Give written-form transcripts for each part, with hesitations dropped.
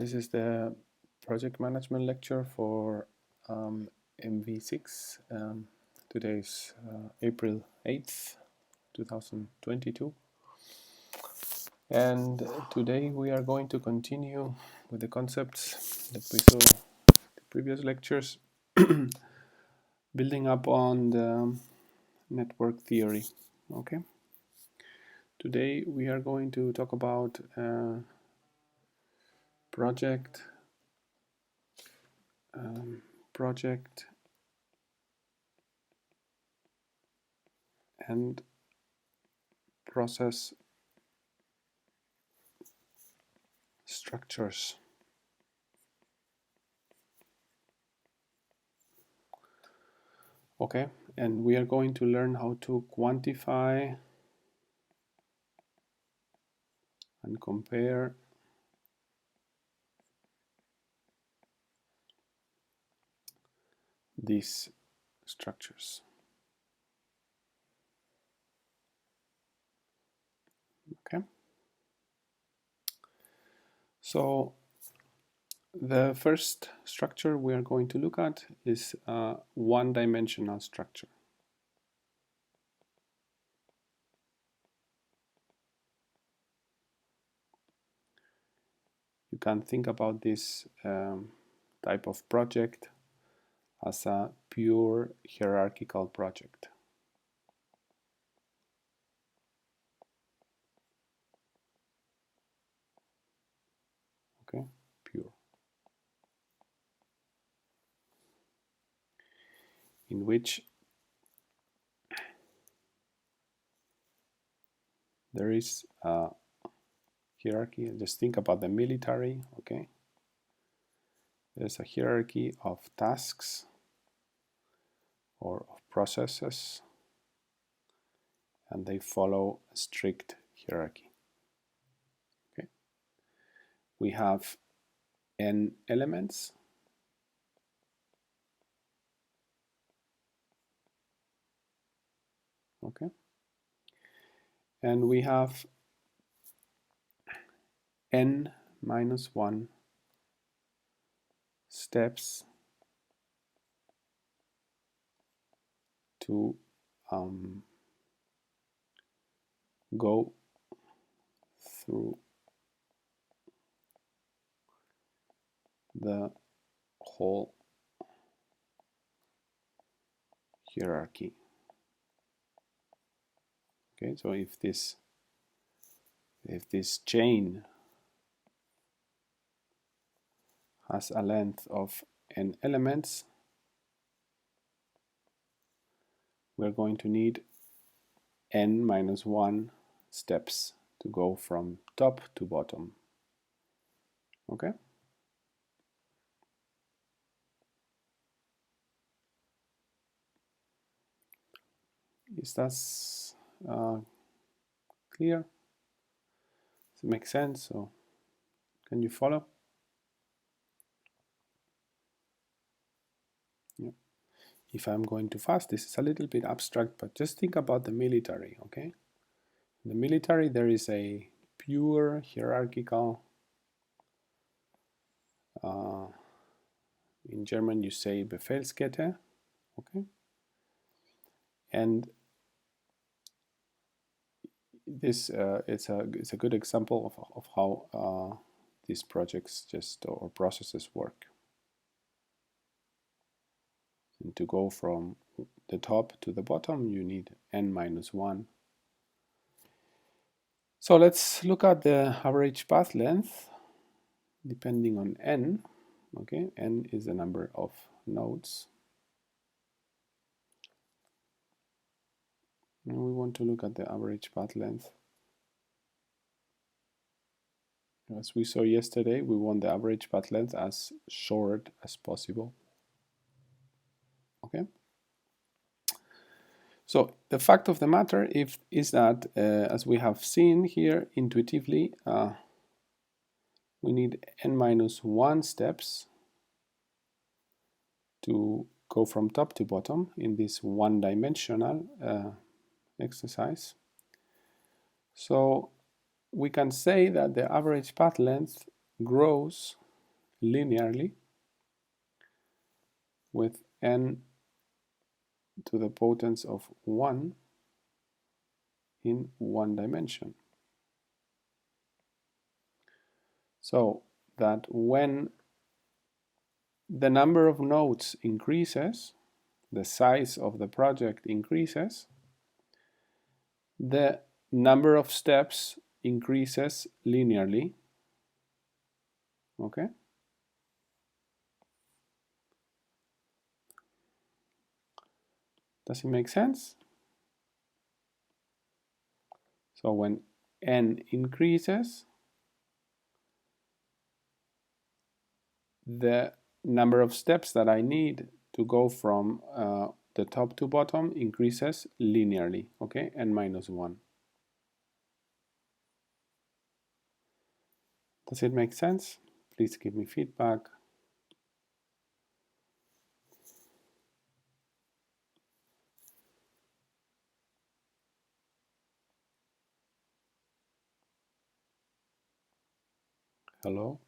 This is the project management lecture for MV6. Today is April 8th, 2022. And today we are going to continue with the concepts that we saw in the previous lectures, building up on the network theory. Okay. Today we are going to talk about project and process structures. Okay, and we are going to learn how to quantify and compare these structures. Okay, so the first structure we are going to look at is a one-dimensional structure. You can think about this type of project as a pure hierarchical project. Okay, pure. In which there is a hierarchy. Just think about the military. Okay, there's a hierarchy of tasks or of processes, and they follow a strict hierarchy. Okay, we have n elements. Okay, and we have n minus 1 steps to go through the whole hierarchy. Okay, so if this chain has a length of n elements, we're going to need n minus 1 steps to go from top to bottom. Okay? Is that clear? Does it make sense? So, can you follow? Yeah. If I'm going too fast, this is a little bit abstract, but just think about the military, okay? In the military, there is a pure hierarchical, in German you say Befehlskette, okay? And this it's a good example of how these projects or processes work. And to go from the top to the bottom, you need n minus 1. So let's look at the average path length depending on n. Okay, n is the number of nodes. And we want to look at the average path length. As we saw yesterday, we want the average path length as short as possible. Okay. So the fact of the matter is that, as we have seen here intuitively, we need n minus 1 steps to go from top to bottom in this one-dimensional exercise. So we can say that the average path length grows linearly with n to the potence of 1 in one dimension. So that when the number of nodes increases, the size of the project increases, the number of steps increases linearly. Okay? Does it make sense? So when n increases, the number of steps that I need to go from the top to bottom increases linearly, okay, n minus 1. Does it make sense? Please give me feedback. Hello?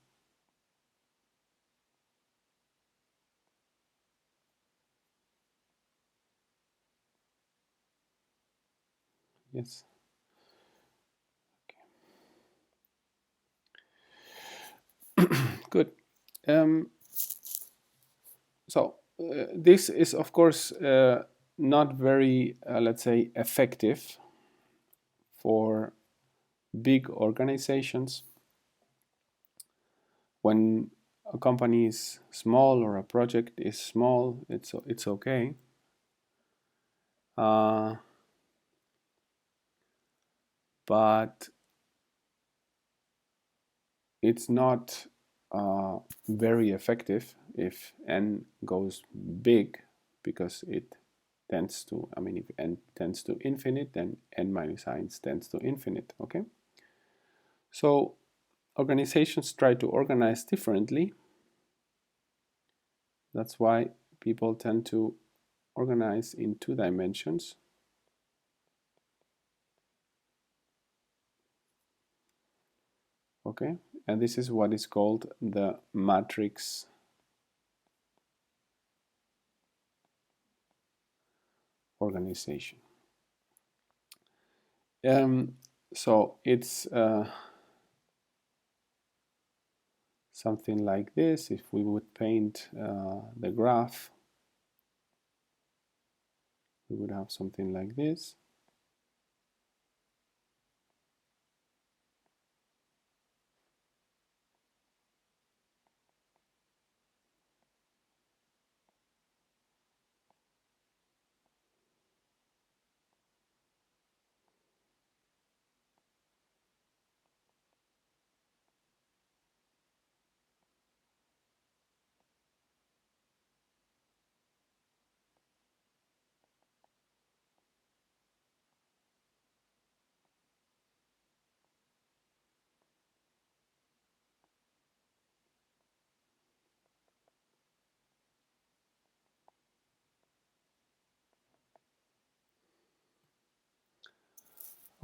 Yes. Okay. Good. This is, of course, not very, let's say, effective for big organizations. When a company is small or a project is small, it's okay. But it's not very effective if n goes big, because it tends to, I mean, if n tends to infinite, then n minus 1 tends to infinite, okay? So organizations try to organize differently. That's why people tend to organize in 2 dimensions. Okay, and this is what is called the matrix organization. So it's something like this. If we would paint the graph, we would have something like this.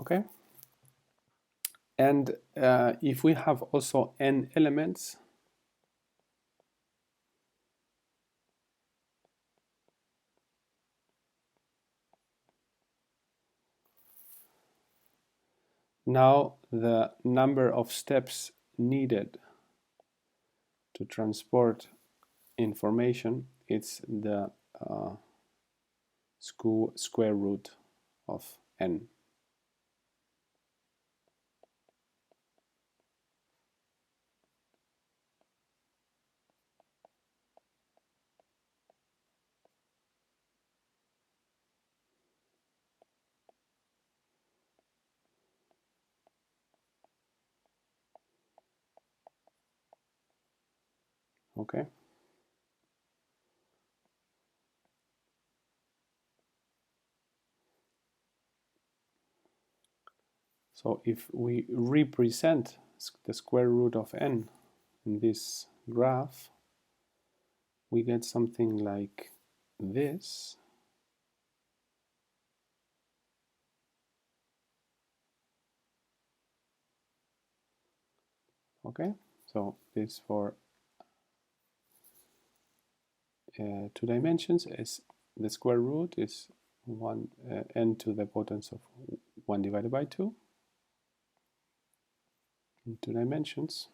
Okay, and if we have also n elements, now the number of steps needed to transport information, it's the square root of n. Okay. So if we represent the square root of n in this graph, we get something like this. Okay, so this for two dimensions, as the square root is 1 n to the potence of 1 divided by 2 in two dimensions.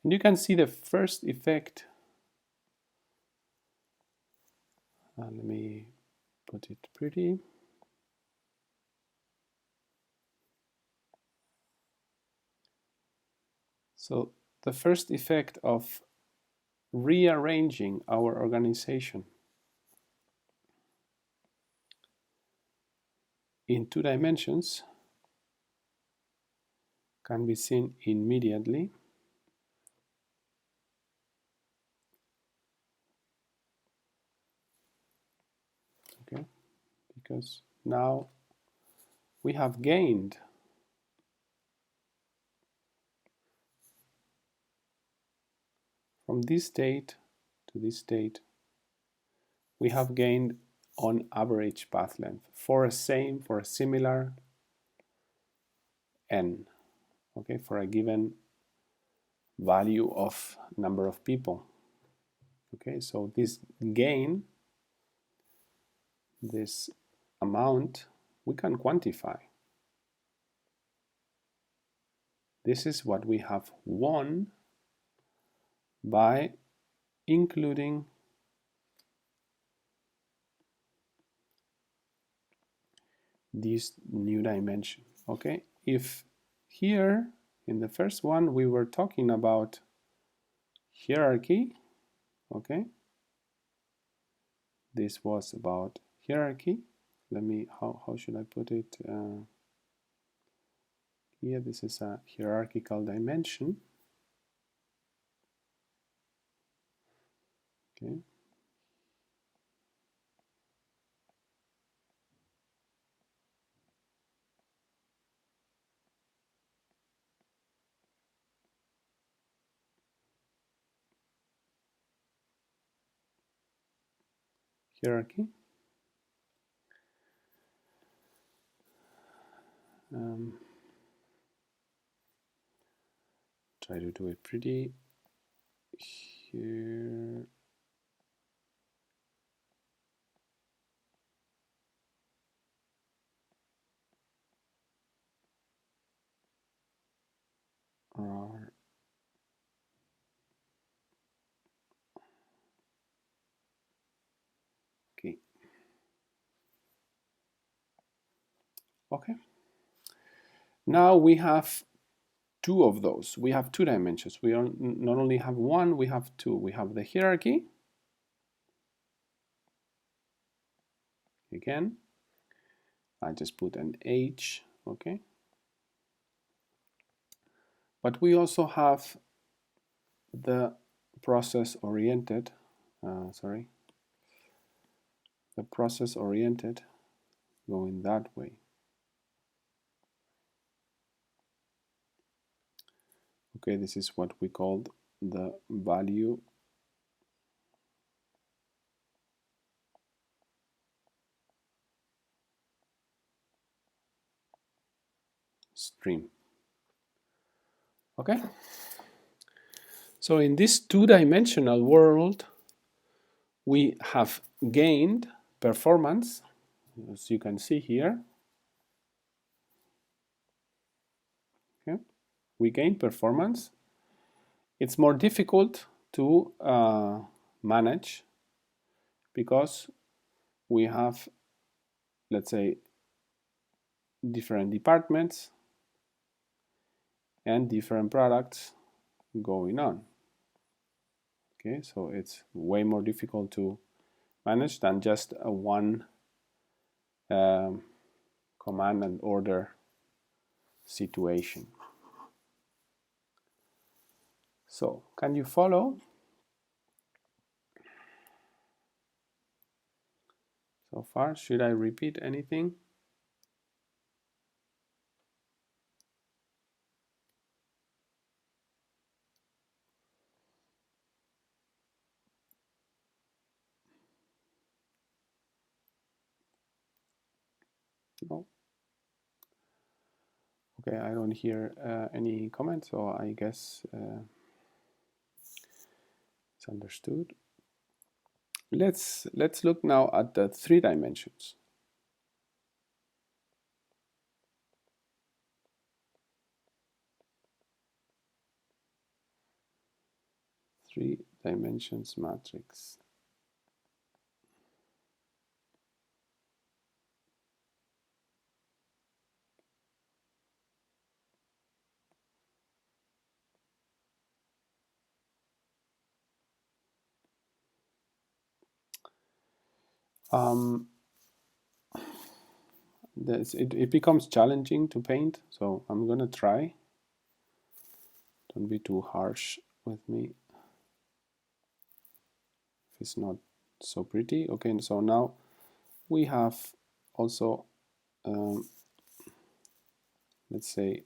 And you can see the first effect. Let me put it pretty. So the first effect of rearranging our organization in two dimensions can be seen immediately. Okay, because now we have gained from this state to this state, we have gained on average path length for a similar n, okay, for a given value of number of people. Okay, so this gain, this amount, we can quantify. This is what we have won by including this new dimension. Okay, if here in the first one we were talking about hierarchy, okay, this was about hierarchy. Let me, how should I put it? Here, this is a hierarchical dimension. Okay. Hierarchy. Try to do it pretty here. Okay. Okay. Now we have two of those. We have two dimensions. We not only have one, we have two. We have the hierarchy. Again, I just put an H, okay? But we also have the process-oriented, the process-oriented going that way. Okay, this is what we called the value stream. Okay, so in this two-dimensional world, we have gained performance, as you can see here. Okay, we gain performance. It's more difficult to manage because we have, let's say, different departments and different products going on. Okay, so it's way more difficult to manage than just a one command and order situation. So, can you follow? So far, should I repeat anything? No. Okay, I don't hear any comments, so I guess it's understood. Let's look now at the 3 dimensions. Three dimensions matrix. It becomes challenging to paint, so I'm gonna try. Don't be too harsh with me if it's not so pretty. Okay, so now we have also, let's say,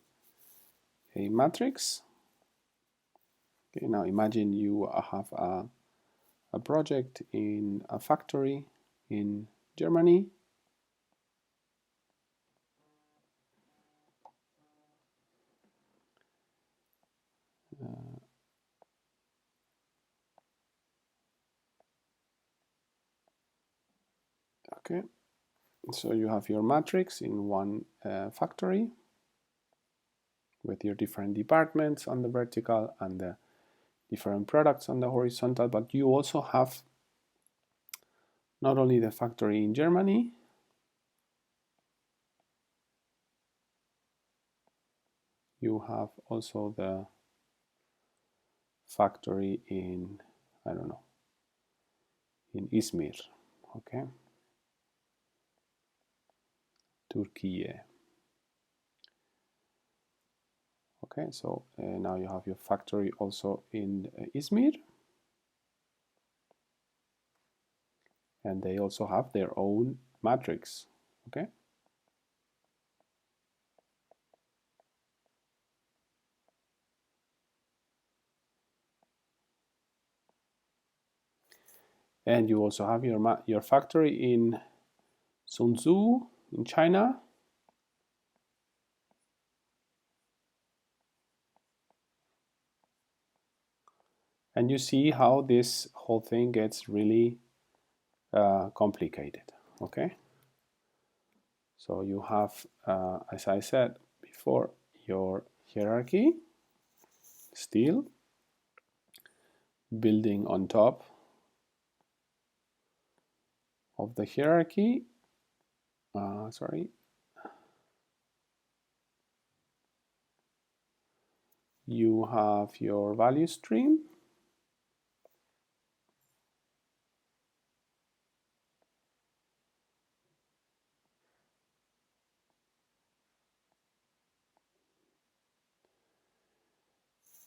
a matrix. Okay, now imagine you have a project in a factory in Germany. Okay, so you have your matrix in one factory with your different departments on the vertical and the different products on the horizontal, but you also have not only the factory in Germany, you have also the factory in, I don't know, in Izmir, okay, Turkey. Okay, so now you have your factory also in Izmir, and they also have their own matrix, okay. And you also have your factory in Suzhou in China. And you see how this whole thing gets really complicated, okay? So you have, as I said before, your hierarchy, still building on top of the hierarchy. You have your value stream.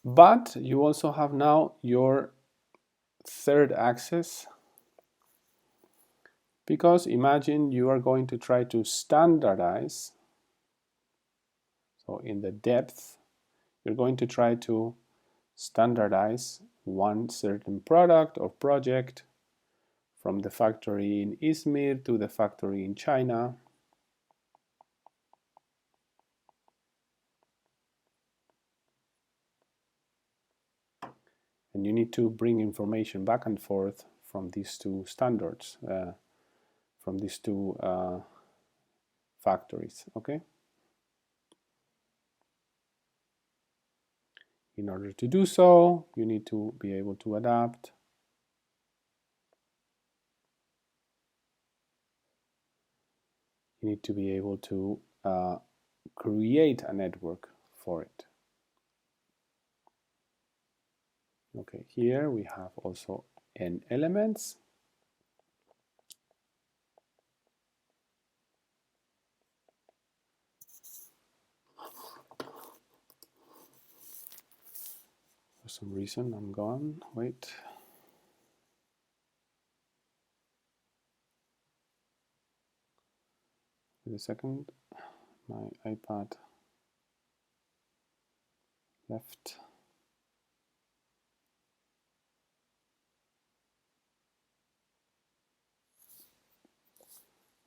But you also have now your third axis, because imagine you are going to try to standardize. So in the depth, you're going to try to standardize one certain product or project from the factory in Izmir to the factory in China. And you need to bring information back and forth from these two standards, from these two factories, okay? In order to do so, you need to be able to adapt. You need to be able to create a network for it. Okay, here we have also n elements. For some reason I'm gone, wait. Wait a second, my iPad left.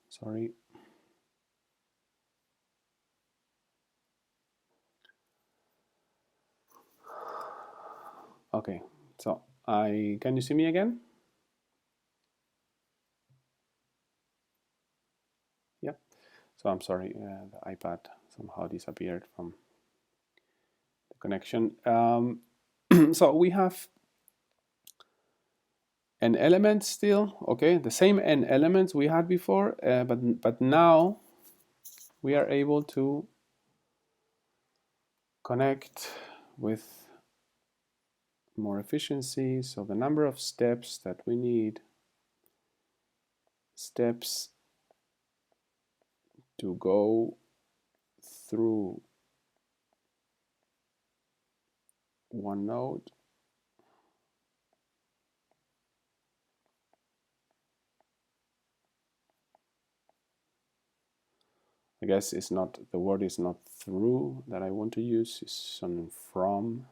Sorry. Okay, so can you see me again? Yep. So I'm sorry, the iPad somehow disappeared from the connection. So we have n elements still, okay, the same n elements we had before, but now we are able to connect with more efficiency. So the number of steps that we need, steps to go through one node, I guess it's not, the word is not through that I want to use, it's something from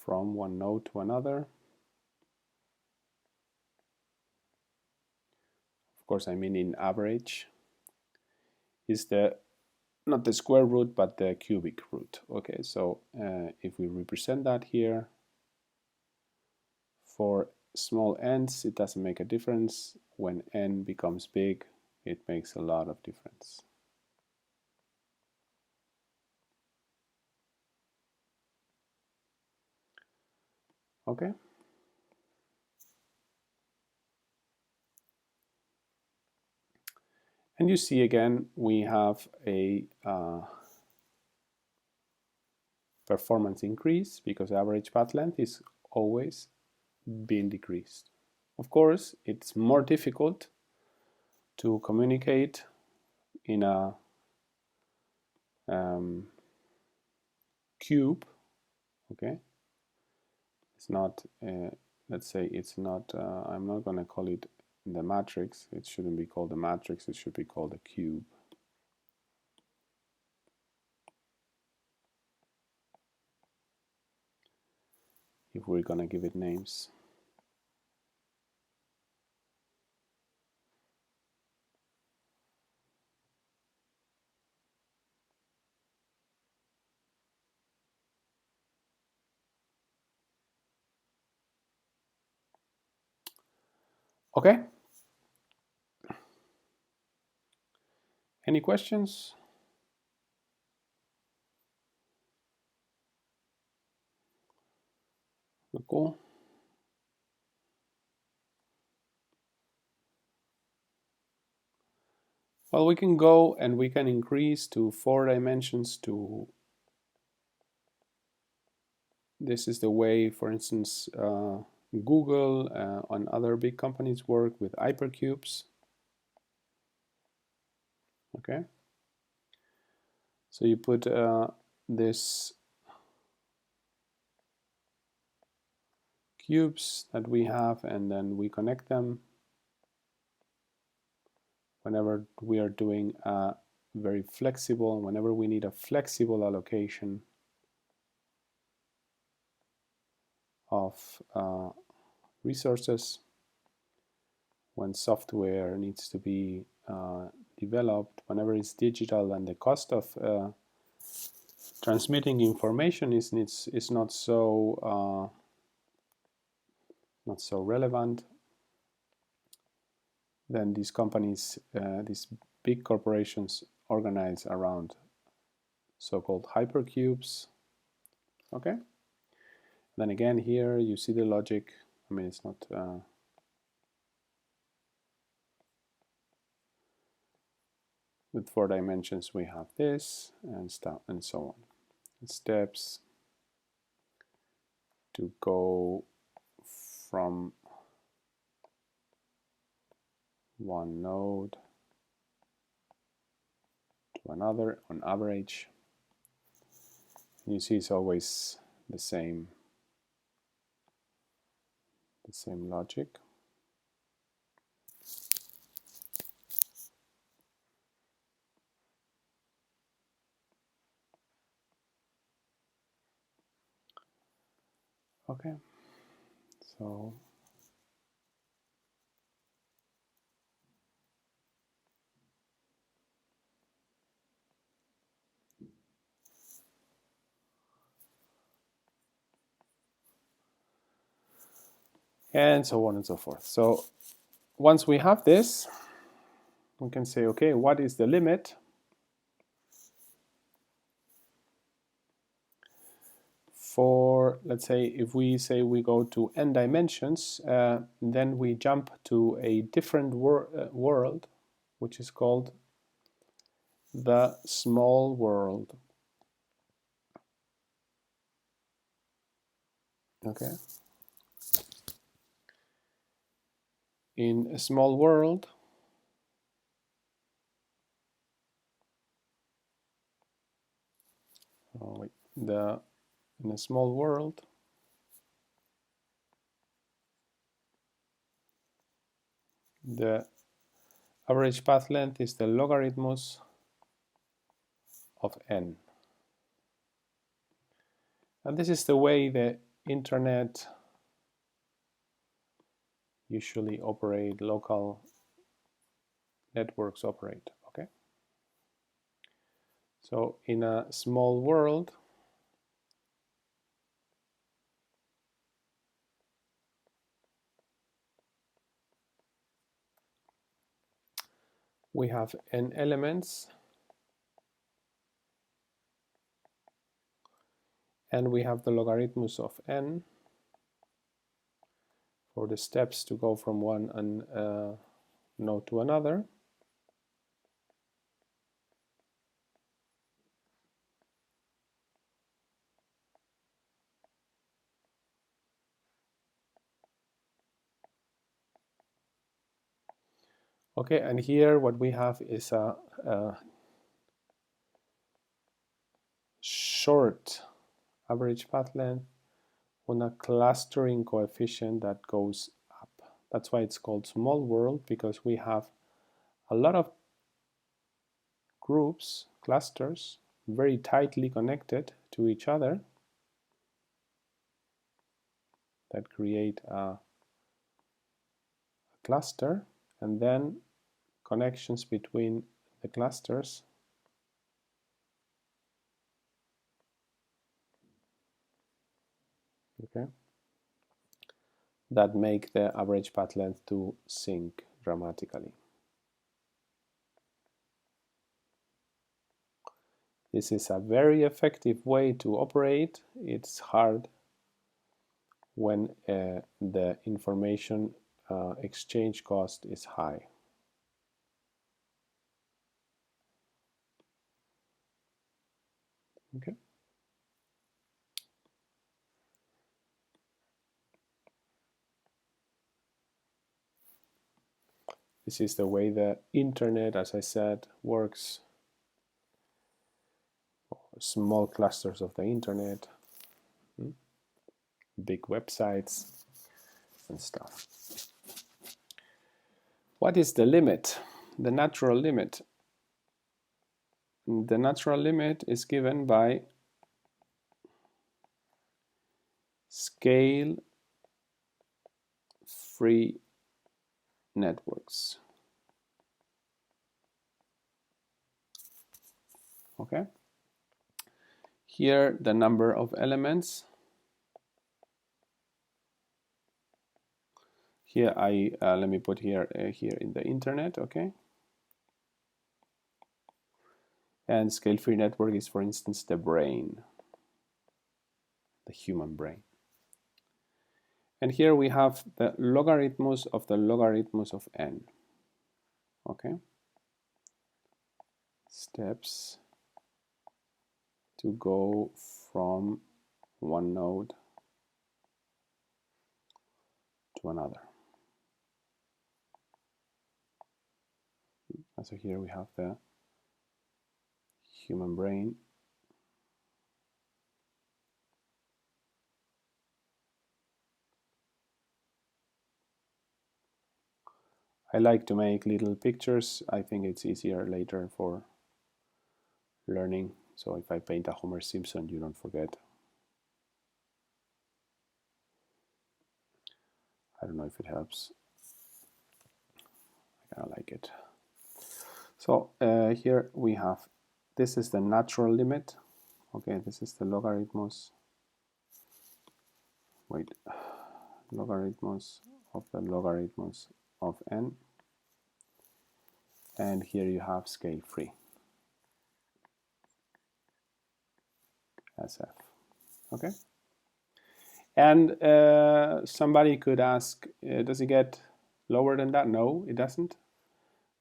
one node to another. Of course, I mean in average is the not the square root but the cubic root. Okay, so if we represent that here for small n's, it doesn't make a difference. When n becomes big, it makes a lot of difference. Okay. And you see again, we have a performance increase because average path length is always being decreased. Of course, it's more difficult to communicate in a cube. Okay, it's not. Let's say it's not. I'm not going to call it the matrix. It shouldn't be called the matrix. It should be called a cube. If we're going to give it names. Okay. Any questions? Cool. Well, we can go and we can increase to 4 dimensions to. This is the way, for instance, Google and other big companies work with hypercubes. Okay. So you put this cubes that we have, and then we connect them whenever we are doing a very flexible, whenever we need a flexible allocation of resources, when software needs to be developed, whenever it's digital and the cost of transmitting information is not so relevant, then these companies, these big corporations, organize around so-called hypercubes. Okay. Then again, here you see the logic. I mean, it's not. With 4 dimensions, we have this and stuff and so on. Steps to go from one node to another on average. And you see it's always the same logic. Okay, so and so on and so forth. So once we have this, we can say, okay, what is the limit for, let's say, if we say we go to n dimensions, then we jump to a different world, which is called the small world. Okay. In a small world, in a small world, the average path length is the logarithmus of n. And this is the way the internet usually operate, local networks operate. Okay. So in a small world, we have n elements, and we have the logarithmus of n for the steps to go from one node to another. Okay, and here what we have is a short average path length on a clustering coefficient that goes up. That's why it's called small world, because we have a lot of groups, clusters, very tightly connected to each other that create a cluster, and then connections between the clusters okay, that make the average path length to sink dramatically. This is a very effective way to operate. It's hard when the information exchange cost is high. Okay. This is the way the internet, as I said, works. Small clusters of the internet, big websites and stuff. What is the limit? The natural limit. The natural limit is given by scale free networks. Okay. Here the number of elements. Here let me put here here in the internet. Okay. And scale free network is, for instance, the brain, the human brain. And here we have the logarithmus of the logarithmus of n. Okay. Steps to go from one node to another. And so here we have the human brain. I like to make little pictures. I think it's easier later for learning. So if I paint a Homer Simpson, you don't forget. I don't know if it helps. I kind of like it. So here we have, this is the natural limit. Okay, this is the logarithmus. Wait, logarithms of the logarithms of n, and here you have scale free SF. Okay, and somebody could ask, does it get lower than that? No, it doesn't.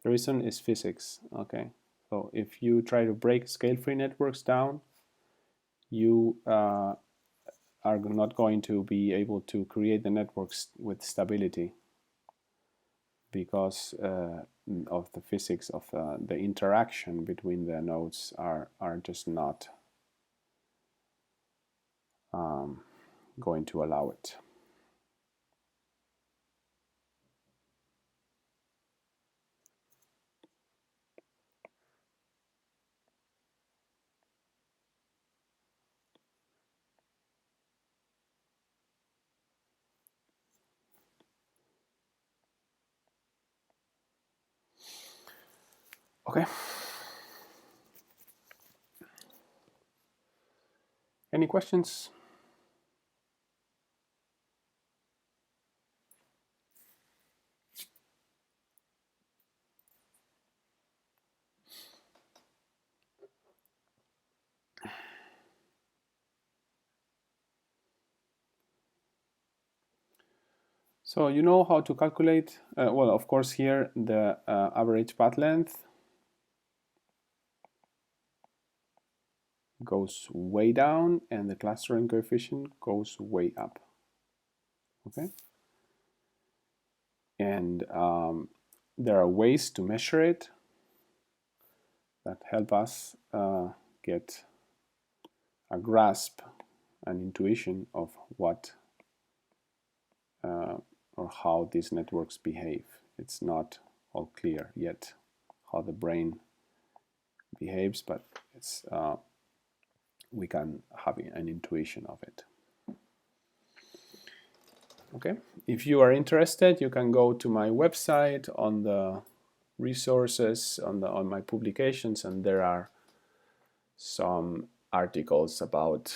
The reason is physics. Okay, so if you try to break scale free networks down, you are not going to be able to create the networks with stability because of the physics of the interaction between the nodes are just not going to allow it. Okay. Any questions? So you know how to calculate, well, of course, here the average path length goes way down and the clustering coefficient goes way up. Okay. And there are ways to measure it that help us get a grasp, an intuition of what or how these networks behave. It's not all clear yet how the brain behaves, but it's we can have an intuition of it. Okay, if you are interested, you can go to my website on the resources on my publications, and there are some articles about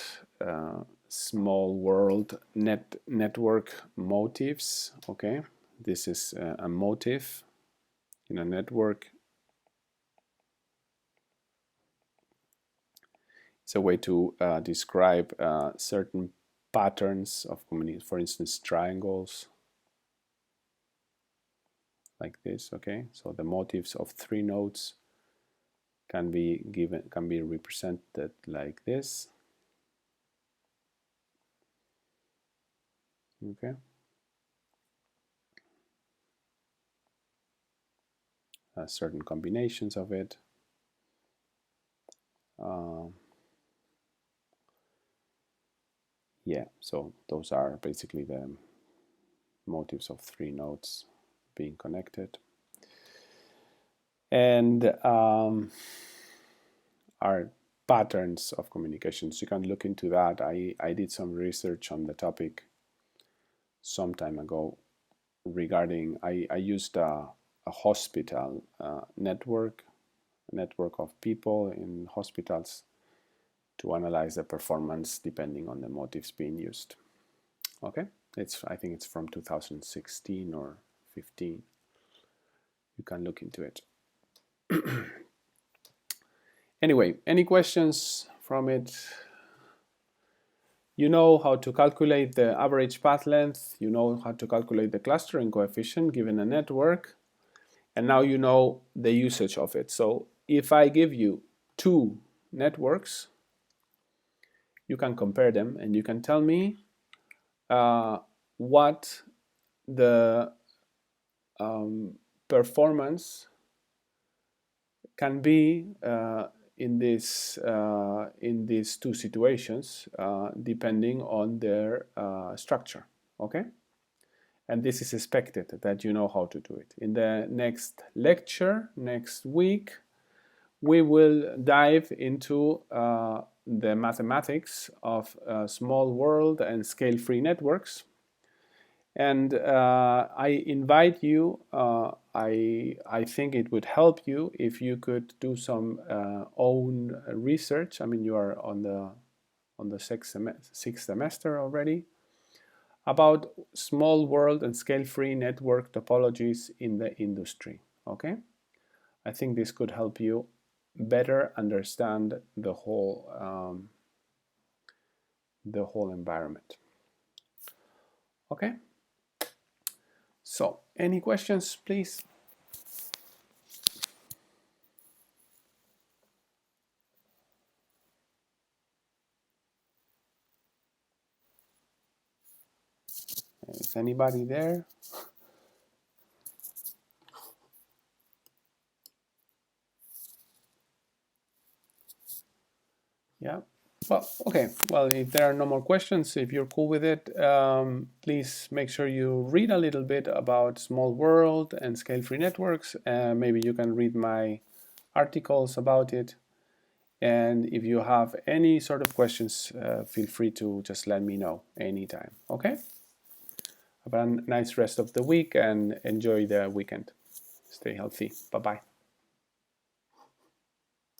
small world network motifs. Okay, this is a motif in a network. It's a way to describe certain patterns of communication, for instance, triangles like this. Okay, so the motifs of three nodes can be represented like this. Okay, certain combinations of it. Yeah, so those are basically the motifs of three nodes being connected. And are patterns of communications. You can look into that. I did some research on the topic some time ago regarding, I used a hospital network of people in hospitals to analyze the performance depending on the motifs being used. Okay, I think it's from 2016 or 15. You can look into it. Anyway, any questions from it? You know how to calculate the average path length. You know how to calculate the clustering coefficient given a network. And now you know the usage of it. So if I give you two networks, you can compare them and you can tell me what the performance can be in these two situations depending on their structure. Okay, and this is expected that you know how to do it. In the next lecture next week, we will dive into the mathematics of small world and scale-free networks. And I invite you, I think it would help you if you could do some own research. I mean, you are on the sixth semester already. about small world and scale-free network topologies in the industry. Okay, I think this could help you better understand the whole environment. Okay, so any questions, please? Is anybody there? Yeah. Well, okay. Well, if there are no more questions, if you're cool with it, please make sure you read a little bit about small world and scale-free networks. Maybe you can read my articles about it. And if you have any sort of questions, feel free to just let me know anytime. Okay? Have a nice rest of the week and enjoy the weekend. Stay healthy. Bye-bye.